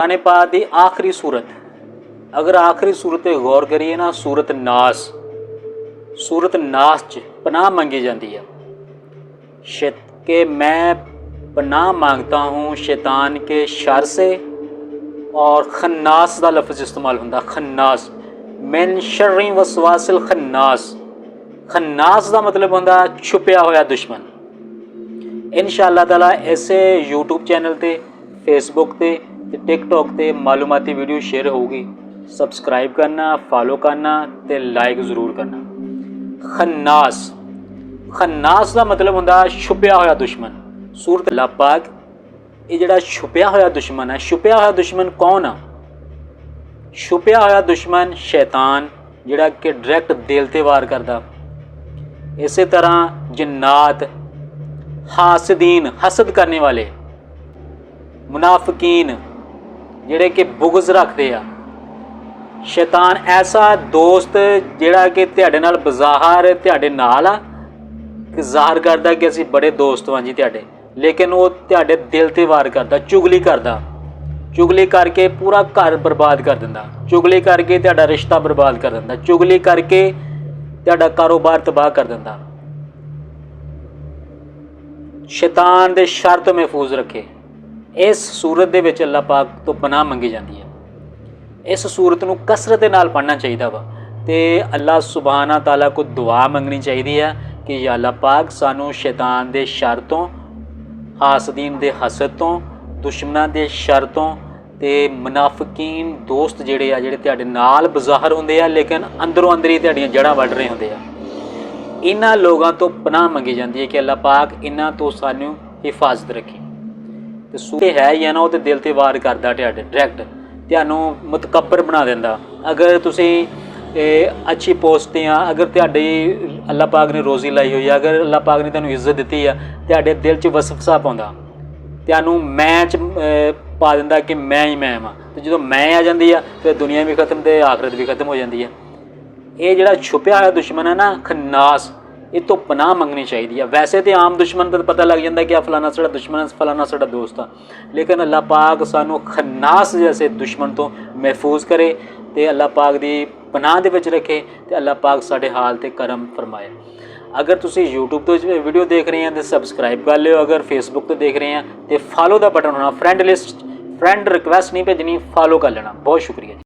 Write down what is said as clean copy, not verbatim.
कुरान पाक की आखिरी सूरत, अगर आखिरी सूरत पर गौर करिए ना, सूरत नास च पनाह मंगी जाती है कि मैं पनाह मांगता हूँ शैतान के शर से। और खन्नास का लफ्ज़ इस्तेमाल होता, खन्नास मिन शर्रि वसवासिल खन्नास। खन्नास का मतलब होता छुपया होया दुश्मन। इंशाअल्लाह ताला ऐसे यूट्यूब चैनल ते, फेसबुक ते, टिकटॉक ते मालूमाती वीडियो शेयर होगी। सबसक्राइब करना, फॉलो करना ते लाइक ज़रूर करना। खन्नास का मतलब होता छुपया होया दुश्मन। सूरत अल्लाह पाक ये जिहड़ा छुपया होया दुश्मन है, छुपया होया दुश्मन कौन आ? छुपया होया दुश्मन शैतान, जिहड़ा कि डायरैक्ट दिल ते वार करदा। इस तरह जिन्नात, हासदीन, हसद करने वाले, मुनाफिकीन जिहड़े कि बुग़्ज़ रखते आ। शैतान ऐसा दोस्त जिहड़ा कि तुहाडे नाल बज़ाहर तुहाडे नाल आ, कि ज़ाहिर करदा कि असीं बड़े दोस्त हां जी तुहाडे, लेकिन वो तुहाडे दिल ते वार करदा, चुगली करदा। चुगली करके पूरा घर बर्बाद कर दिंदा, चुगली करके तुहाडा रिश्ता बर्बाद कर दिंदा, चुगली करके तुहाडा कारोबार तबाह कर दिंदा। शैतान दे शर तो महफूज रखे। इस सूरत दे विच अल्लाह पाक तो पनाह मंगी जाती है। इस सूरत नूं कसरत दे नाल पढ़ना चाहिए वा, ते अल्लाह सुबहाना ताला को दुआ मंगनी चाहिए है कि या अल्लाह पाक सानू शैतान दे शर तो, हासदीन दे हसद तो, दुश्मनां दे शर तो, ते मुनाफिकीन दोस्त जिहड़े आ, जिहड़े तुहाडे नाल बज़ाहर हुंदे आ लेकिन अंदरों अंदर ही तुहाडीआं जड़ां वड्ढ रहे हुंदे आ, इन्हां लोगों तो पनाह मंगी जाती है कि अल्लाह पाक इन्हां तो सानू हिफाजत रखे। तो सूरत है ही है ना, वो तो दिल ते वार करदा तुहाडे डायरैक्ट, तुहानू मुतकब्बर बना दिंदा। अगर तुसीं अच्छी पोस्ट ते आ, अगर तुहाडी अल्लाह पाक ने रोज़ी लाई हुई है, अगर अल्लाह पाक ने तुहानू इज्जत दित्ती है, तुहाडे दिल च वसवसा पाउंदा, तुहानू मैं च पा दिंदा कि मैं ही मैं वां। तो जो मैं आ जाती है फिर दुनिया भी खत्म ते आखरत भी खत्म हो जाती है। ये जिहड़ा छुपया होया दुश्मन है ना, खन्नास, ये तो पनाह मंगनी चाहिए है। वैसे तो आम दुश्मन तो पता लग जाता कि फलाना साडा दुश्मन है, फलाना साडा दोस्त आ, लेकिन अल्लाह पाक सानू खन्नास जैसे दुश्मन तो महफूज करे, तो अल्लाह पाक दी पनाह दे विच रखे, तो अल्लाह पाक साडे हाल ते करम फरमाए। अगर तुसीं यूट्यूब तो वीडियो देख रहे हैं तो सबसक्राइब कर लियो, अगर फेसबुक तो देख रहे हैं तो फॉलो का बटन होना, फ्रेंड लिस्ट, फ्रेंड रिक्वेस्ट नहीं भेजनी, फॉलो कर लेना। बहुत शुक्रिया।